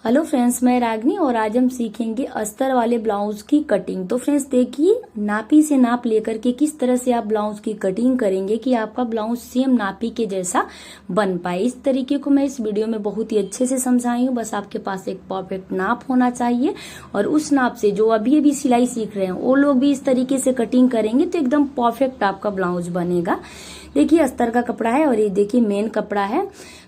Hello friends, मैं रागनी और आज हम सीखेंगे अस्तर वाले ब्लाउज की कटिंग। तो फ्रेंड्स देखिए, नापी से नाप लेकर के किस तरह से आप ब्लाउज की कटिंग करेंगे कि आपका ब्लाउज सेम नापी के जैसा बन पाए। इस तरीके को मैं इस वीडियो में बहुत ही अच्छे से समझाई हूँ। बस आपके पास एक परफेक्ट नाप होना चाहिए और उस नाप से जो अभी अभी सिलाई सीख रहे हैं वो लोग भी इस तरीके से कटिंग करेंगे तो एकदम परफेक्ट आपका ब्लाउज बनेगा। देखिए, अस्तर का कपड़ा है और ये देखिए मेन कपड़ा है,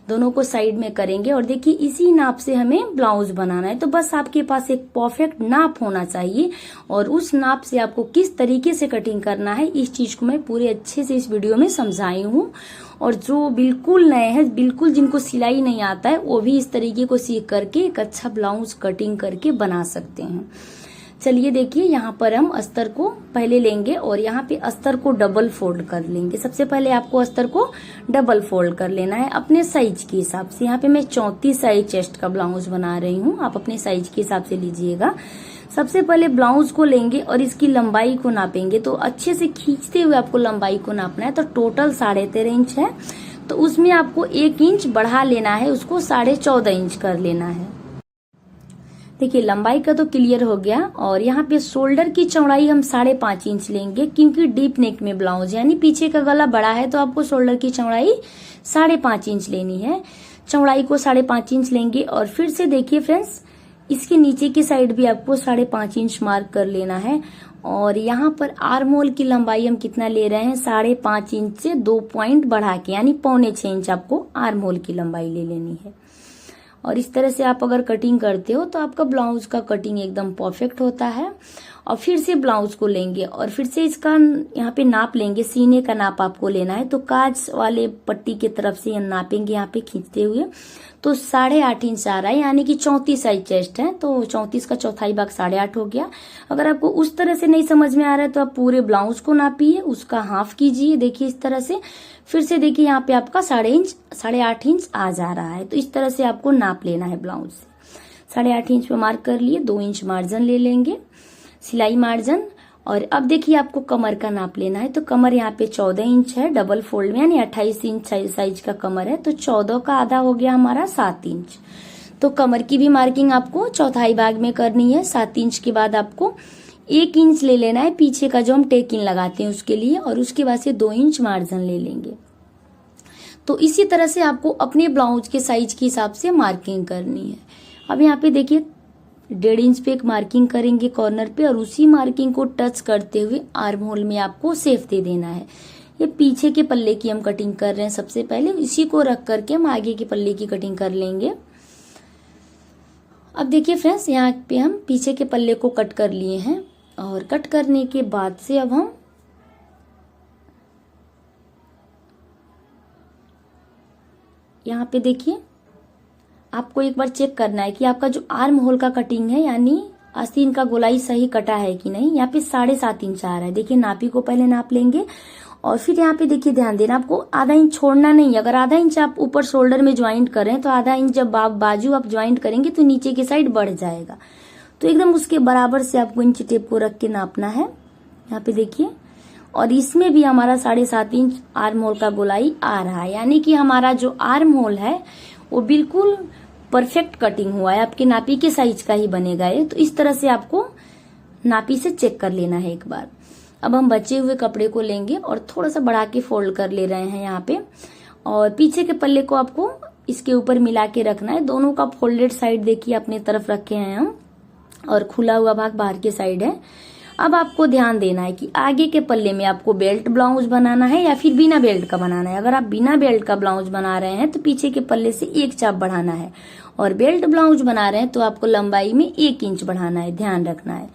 दोनों को साइड में करेंगे और देखिए इसी नाप से हमें ब्लाउज बनाना है। तो बस आपके पास एक परफेक्ट नाप होना चाहिए और उस नाप से आपको किस तरीके से कटिंग करना है इस चीज को मैं पूरे अच्छे से इस वीडियो में समझाई हूँ। और जो बिल्कुल नए हैं, बिल्कुल जिनको सिलाई नहीं आता है, वो भी इस तरीके को सीख करके एक अच्छा ब्लाउज कटिंग करके बना सकते हैं। चलिए देखिए, यहाँ पर हम अस्तर को पहले लेंगे और यहाँ पे अस्तर को डबल फोल्ड कर लेंगे। सबसे पहले आपको अस्तर को डबल फोल्ड कर लेना है अपने साइज के हिसाब से। यहाँ पे मैं 34 साइज चेस्ट का ब्लाउज बना रही हूँ, आप अपने साइज के हिसाब से लीजिएगा। सबसे पहले ब्लाउज को लेंगे और इसकी लंबाई को नापेंगे। तो अच्छे से खींचते हुए आपको लंबाई को नापना है। तो टोटल 13.5 इंच है, तो उसमें आपको 1 इंच बढ़ा लेना है, उसको 14.5 इंच कर लेना है। देखिए, लंबाई का तो क्लियर हो गया। और यहाँ पे शोल्डर की चौड़ाई हम 5.5 इंच लेंगे, क्योंकि डीप नेक में ब्लाउज यानी पीछे का गला बड़ा है तो आपको शोल्डर की चौड़ाई 5.5 इंच लेनी है। चौड़ाई को 5.5 इंच लेंगे और फिर से देखिए फ्रेंड्स, इसके नीचे की साइड भी आपको 5.5 इंच मार्क कर लेना है। और यहाँ पर आर्म होल की लंबाई हम कितना ले रहे हैं, 5.5 इंच से 2 पॉइंट बढ़ा के यानी 6.25 इंच आपको आर्म होल की लंबाई ले लेनी है। और इस तरह से आप अगर कटिंग करते हो तो आपका ब्लाउज का कटिंग एकदम परफेक्ट होता है। और फिर से ब्लाउज को लेंगे और फिर से इसका यहाँ पे नाप लेंगे। सीने का नाप आपको लेना है, तो काज वाले पट्टी की तरफ से नापेंगे यहाँ पे खींचते हुए। तो 8.5 इंच आ रहा है, यानी कि 34 साइज चेस्ट है, तो 34 का चौथाई भाग 8.5 हो गया। अगर आपको उस तरह से नहीं समझ में आ रहा है तो आप पूरे ब्लाउज को नापिए, उसका हाफ कीजिए। देखिए इस तरह से, फिर से देखिए यहाँ पे आपका 8.5 इंच आ जा रहा है। तो इस तरह से आपको नाप लेना है ब्लाउज से। 8.5 इंच पे मार्क कर लिए, 2 इंच मार्जिन ले लेंगे, सिलाई मार्जिन। और अब देखिए आपको कमर का नाप लेना है। तो कमर यहाँ पे 14 इंच है डबल फोल्ड में, यानी 28 इंच साइज का कमर है। तो 14 का आधा हो गया हमारा 7 इंच। तो कमर की भी मार्किंग आपको चौथाई भाग में करनी है। 7 इंच के बाद आपको 1 इंच ले लेना है पीछे का, जो हम टेक इन लगाते हैं उसके लिए, और उसके बाद से 2 इंच मार्जिन ले लेंगे। तो इसी तरह से आपको अपने ब्लाउज के साइज के हिसाब से मार्किंग करनी है। अब यहाँ पे देखिए 1.5 इंच पे एक मार्किंग करेंगे कॉर्नर पे, और उसी मार्किंग को टच करते हुए आर्म होल में आपको सेफ दे देना है। ये पीछे के पल्ले की हम कटिंग कर रहे हैं। सबसे पहले इसी को रख करके हम आगे के पल्ले की कटिंग कर लेंगे। अब देखिए फ्रेंड्स, यहाँ पे हम पीछे के पल्ले को कट कर लिए हैं और कट करने के बाद से अब हम यहाँ पे देखिए आपको एक बार चेक करना है कि आपका जो आर्म होल का कटिंग है यानी आस्तीन का गोलाई सही कटा है कि नहीं। यहाँ पे 7.5 इंच आ रहा है। देखिए नापी को पहले नाप लेंगे और फिर यहाँ पे देखिए ध्यान देना, आपको आधा इंच छोड़ना नहीं। अगर आधा इंच आप ऊपर शोल्डर में ज्वाइंट करें तो आधा इंच जब बाजू आप ज्वाइंट करेंगे तो नीचे की साइड बढ़ जाएगा। तो एकदम उसके बराबर से आपको इंच टेप को रख के नापना है। यहाँ पे देखिए, और इसमें भी हमारा 7.5 इंच आर्म होल का गोलाई आ रहा है, यानी कि हमारा जो आर्म होल है वो बिल्कुल परफेक्ट कटिंग हुआ है, आपके नापी के साइज का ही बनेगा ये। तो इस तरह से आपको नापी से चेक कर लेना है एक बार। अब हम बचे हुए कपड़े को लेंगे और थोड़ा सा बढ़ा के फोल्ड कर ले रहे हैं यहाँ पे, और पीछे के पल्ले को आपको इसके ऊपर मिला के रखना है। दोनों का फोल्डेड साइड देखिए अपने तरफ रखे हैं हम, और खुला हुआ भाग बाहर के साइड है। अब आपको ध्यान देना है कि आगे के पल्ले में आपको बेल्ट ब्लाउज बनाना है या फिर बिना बेल्ट का बनाना है। अगर आप बिना बेल्ट का ब्लाउज बना रहे हैं तो पीछे के पल्ले से 1 चाप बढ़ाना है, और बेल्ट ब्लाउज बना रहे हैं तो आपको लंबाई में 1 इंच बढ़ाना है, ध्यान रखना है।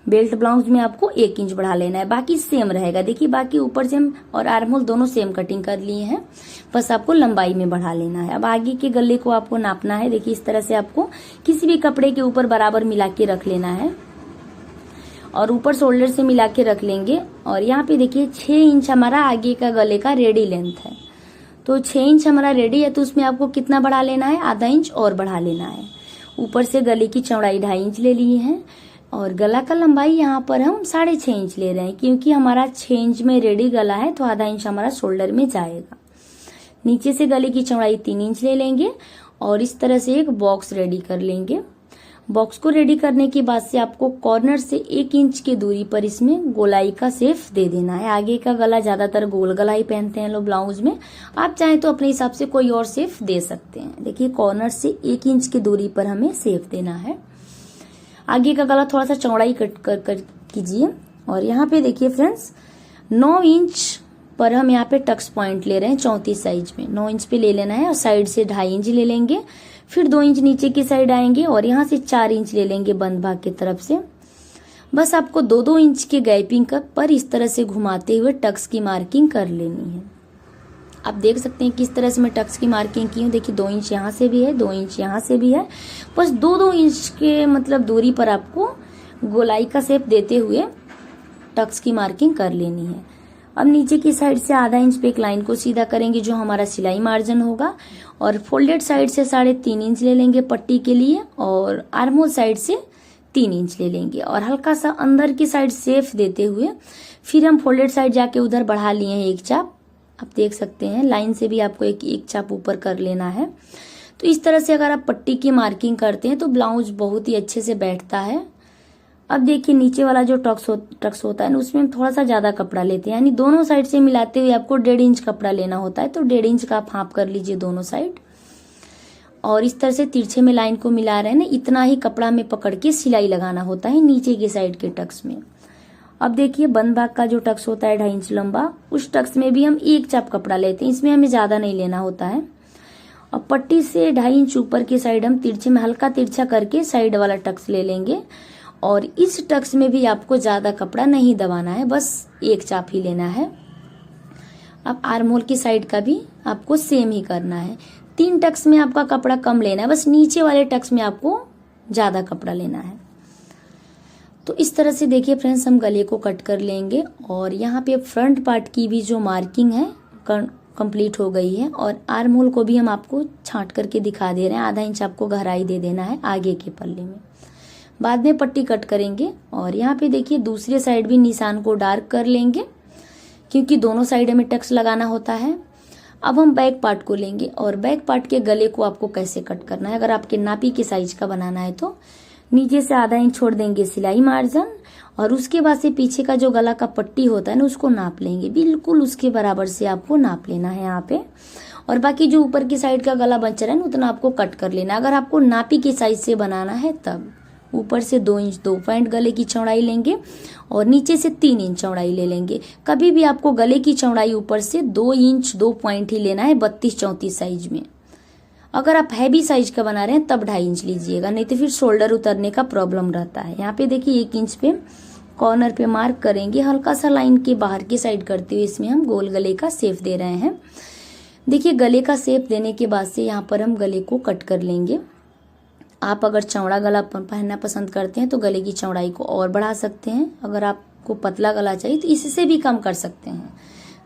बेल्ट ब्लाउज में आपको 1 इंच बढ़ा लेना है, बाकी सेम रहेगा। देखिए बाकी ऊपर से हम और आर्म होल दोनों सेम कटिंग कर लिए हैं, बस आपको लंबाई में बढ़ा लेना है। अब आगे के गले को आपको नापना है। देखिए इस तरह से आपको किसी भी कपड़े के ऊपर बराबर मिला के रख लेना है और ऊपर शोल्डर से मिला के रख लेंगे। और यहाँ पे देखिए 6 इंच हमारा आगे का गले का रेडी लेंथ है। तो 6 इंच हमारा रेडी है, तो उसमें आपको कितना बढ़ा लेना है, आधा इंच और बढ़ा लेना है। ऊपर से गले की चौड़ाई 2.5 इंच ले लिए हैं और गला का लंबाई यहाँ पर हम 6.5 इंच ले रहे हैं, क्योंकि हमारा 6 इंच में रेडी गला है तो आधा इंच हमारा शोल्डर में जाएगा। नीचे से गले की चौड़ाई 3 इंच ले लेंगे और इस तरह से एक बॉक्स रेडी कर लेंगे। बॉक्स को रेडी करने के बाद से आपको कॉर्नर से 1 इंच की दूरी पर इसमें गोलाई का शेप दे देना है। आगे का गला ज्यादातर गोल गला ही पहनते हैं लोग ब्लाउज में, आप चाहें तो अपने हिसाब से कोई और शेप दे सकते हैं। देखिए कॉर्नर से 1 इंच की दूरी पर हमें शेप देना है। आगे का गला थोड़ा सा चौड़ाई कट कर कीजिए। और यहाँ पे देखिए फ्रेंड्स 9 इंच पर हम यहाँ पे टक्स पॉइंट ले रहे हैं 34 साइज में। 9 इंच पे ले लेना है और साइड से 2.5 इंच ले लेंगे, फिर 2 इंच नीचे की साइड आएंगे और यहाँ से 4 इंच ले लेंगे बंद भाग की तरफ से। बस आपको 2-2 इंच के गैपिंग पर इस तरह से घुमाते हुए टक्स की मार्किंग कर लेनी है। आप देख सकते हैं किस तरह से मैं टक्स की मार्किंग की हूँ। देखिए 2 इंच यहाँ से भी है, 2 इंच यहाँ से भी है। बस 2-2 इंच के मतलब दूरी पर आपको गोलाई का शेप देते हुए टक्स की मार्किंग कर लेनी है। अब नीचे की साइड से आधा इंच पे एक लाइन को सीधा करेंगे जो हमारा सिलाई मार्जिन होगा, और फोल्डेड साइड से 3.5 इंच ले लेंगे पट्टी के लिए, और आर्महोल साइड से 3 इंच ले लेंगे और हल्का सा अंदर की साइड सेफ देते हुए फिर हम फोल्डेड साइड जाके उधर बढ़ा लिए हैं 1 चाप। आप देख सकते हैं लाइन से भी आपको एक चाप ऊपर कर लेना है। तो इस तरह से अगर आप पट्टी की मार्किंग करते हैं तो ब्लाउज बहुत ही अच्छे से बैठता है। अब देखिए नीचे वाला जो टक्स होता है ना, उसमें हम थोड़ा सा ज्यादा कपड़ा लेते हैं, यानी दोनों साइड से मिलाते हुए आपको 1.5 इंच कपड़ा लेना होता है। तो 1.5 इंच का आप हाफ कर लीजिए दोनों साइड, और इस तरह से तिरछे में लाइन को मिला रहे हैं ना, इतना ही कपड़ा में पकड़ के सिलाई लगाना होता है नीचे की साइड के टक्स में। अब देखिए बंद भाग का जो टक्स होता है 2.5 इंच लंबा, उस टक्स में भी हम 1 चाप कपड़ा लेते हैं, इसमें हमें ज्यादा नहीं लेना होता है। और पट्टी से 2.5 इंच ऊपर की साइड हम तिरछे में हल्का तिरछा करके साइड वाला टक्स ले लेंगे, और इस टक्स में भी आपको ज्यादा कपड़ा नहीं दबाना है, बस 1 चाप ही लेना है। अब आर्महोल की साइड का भी आपको सेम ही करना है। 3 टक्स में आपका कपड़ा कम लेना है, बस नीचे वाले टक्स में आपको ज्यादा कपड़ा लेना है। तो इस तरह से देखिए फ्रेंड्स हम गले को कट कर लेंगे, और यहाँ पे फ्रंट पार्ट की भी जो मार्किंग है कंप्लीट हो गई है, और आर्महोल को भी हम आपको छांट करके दिखा दे रहे हैं। आधा इंच आपको गहराई दे देना है आगे के पल्ले में, बाद में पट्टी कट करेंगे। और यहाँ पे देखिए दूसरे साइड भी निशान को डार्क कर लेंगे, क्योंकि दोनों साइड में टक्स लगाना होता है। अब हम बैक पार्ट को लेंगे, और बैक पार्ट के गले को आपको कैसे कट करना है, अगर आपके नापी के साइज का बनाना है तो नीचे से आधा इंच छोड़ देंगे सिलाई मार्जिन, और उसके बाद से पीछे का जो गला का पट्टी होता है ना, उसको नाप लेंगे, बिल्कुल उसके बराबर से आपको नाप लेना है यहाँ पे। और बाकी जो ऊपर की साइड का गला बच रहा है ना, उतना आपको कट कर लेना। अगर आपको नापी के साइज से बनाना है तब ऊपर से 2 इंच 2 पॉइंट गले की चौड़ाई लेंगे, और नीचे से 3 इंच चौड़ाई ले लेंगे। कभी भी आपको गले की चौड़ाई ऊपर से 2 इंच 2 पॉइंट ही लेना है 32-34 साइज में। अगर आप हैवी साइज का बना रहे हैं तब 2.5 इंच लीजिएगा, नहीं तो फिर शोल्डर उतरने का प्रॉब्लम रहता है। यहाँ पे देखिए 1 इंच पे कॉर्नर पे मार्क करेंगे, हल्का सा लाइन के बाहर की साइड करते हुए इसमें हम गोल गले का शेप दे रहे हैं। देखिए गले का शेप देने के बाद से यहाँ पर हम गले को कट कर लेंगे। आप अगर चौड़ा गला पहनना पसंद करते हैं तो गले की चौड़ाई को और बढ़ा सकते हैं, अगर आपको पतला गला चाहिए तो इससे भी कम कर सकते हैं।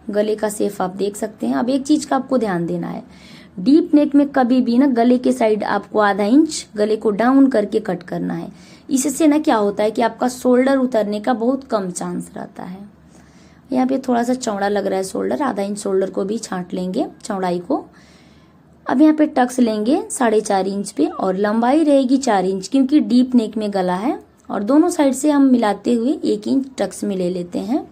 गले का शेप आप देख सकते हैं। अब एक चीज का आपको ध्यान देना है, डीप नेक में कभी भी ना गले के साइड आपको आधा इंच गले को डाउन करके कट करना है। इससे ना क्या होता है कि आपका शोल्डर उतरने का बहुत कम चांस रहता है। यहाँ पे थोड़ा सा चौड़ा लग रहा है शोल्डर, आधा इंच शोल्डर को भी छांट लेंगे चौड़ाई को। अब यहाँ पे टक्स लेंगे 4.5 इंच पे, और लंबाई रहेगी 4 इंच, क्योंकि डीप नेक में गला है। और दोनों साइड से हम मिलाते हुए 1 इंच टक्स में ले लेते हैं।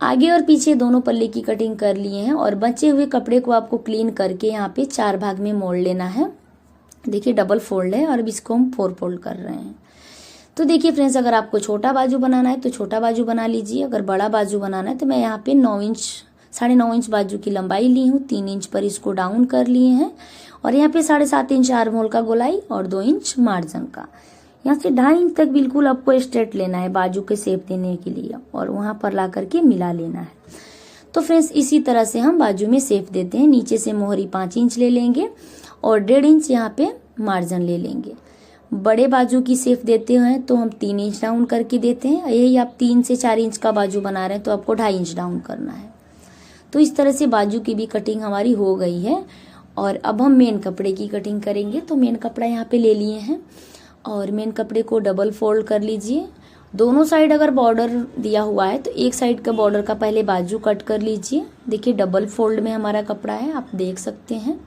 आगे और पीछे दोनों पल्ले की कटिंग कर लिए हैं, और बचे हुए कपड़े को आपको क्लीन करके यहाँ पे 4 भाग में मोड़ लेना है। देखिए डबल फोल्ड है, और अब इसको हम 4 फोल्ड कर रहे हैं। तो देखिए फ्रेंड्स, अगर आपको छोटा बाजू बनाना है तो छोटा बाजू बना लीजिए, अगर बड़ा बाजू बनाना है तो मैं यहाँ पे 9 इंच 9.5 इंच बाजू की लंबाई ली हूँ, 3 इंच पर इसको डाउन कर लिए हैं, और यहाँ पे 7.5 इंच आर्महोल का गोलाई और 2 इंच मार्जिन का। यहाँ से 2.5 इंच तक बिल्कुल आपको स्ट्रेट लेना है बाजू के शेप देने के लिए, और वहां पर ला करके मिला लेना है। तो फ्रेंड्स इसी तरह से हम बाजू में शेप देते हैं। नीचे से मोहरी 5 इंच ले लेंगे, और 1.5 इंच यहाँ पे मार्जिन ले लेंगे। बड़े बाजू की शेप देते हैं तो हम 3 इंच डाउन करके देते हैं। यही आप 3 से 4 इंच का बाजू बना रहे हैं तो आपको 2.5 इंच डाउन करना है। तो इस तरह से बाजू की भी कटिंग हमारी हो गई है, और अब हम मेन कपड़े की कटिंग करेंगे। तो मेन कपड़ा यहाँ पे ले लिए हैं, और मेन कपड़े को डबल फोल्ड कर लीजिए। दोनों साइड अगर बॉर्डर दिया हुआ है तो एक साइड का बॉर्डर का पहले बाजू कट कर लीजिए। देखिए डबल फोल्ड में हमारा कपड़ा है, आप देख सकते हैं।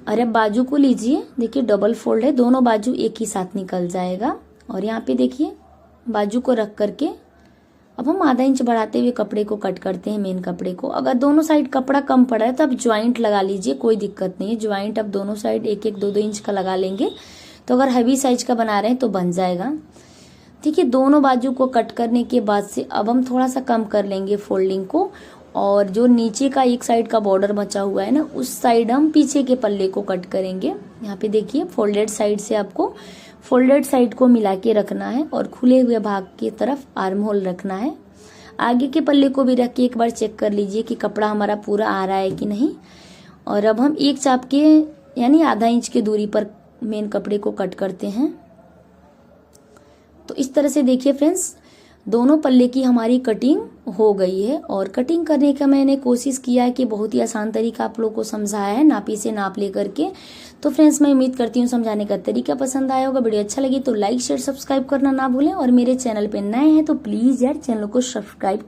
और अब बाजू को लीजिए, देखिए डबल फोल्ड है, दोनों बाजू एक ही साथ निकल जाएगा। और यहाँ पे देखिए बाजू को रख करके अब हम आधा इंच बढ़ाते हुए कपड़े को कट करते हैं, मेन कपड़े को। अगर दोनों साइड कपड़ा कम पड़ा है तो आप ज्वाइंट लगा लीजिए, कोई दिक्कत नहीं है। ज्वाइंट अब दोनों साइड 1-1, 2-2 इंच का लगा लेंगे तो अगर हैवी साइज का बना रहे हैं तो बन जाएगा। ठीक है, दोनों बाजू को कट करने के बाद से अब हम थोड़ा सा कम कर लेंगे फोल्डिंग को, और जो नीचे का एक साइड का बॉर्डर बचा हुआ है ना, उस साइड हम पीछे के पल्ले को कट करेंगे। यहाँ पे देखिए फोल्डेड साइड से आपको फोल्डेड साइड को मिला के रखना है और खुले हुए भाग की तरफ आर्म होल रखना है। आगे के पल्ले को भी रख के एक बार चेक कर लीजिए कि कपड़ा हमारा पूरा आ रहा है कि नहीं। और अब हम एक चाप के यानी आधा इंच की दूरी पर मेन कपड़े को कट करते हैं। तो इस तरह से देखिए फ्रेंड्स, दोनों पल्ले की हमारी कटिंग हो गई है। और कटिंग करने का मैंने कोशिश किया है कि बहुत ही आसान तरीका आप लोग को समझाया है, नापी से नाप लेकर के। तो फ्रेंड्स मैं उम्मीद करती हूँ समझाने का तरीका पसंद आया होगा। वीडियो अच्छा लगी तो लाइक शेयर सब्सक्राइब करना ना भूलें, और मेरे चैनल पे नए हैं तो प्लीज यार चैनल को सब्सक्राइब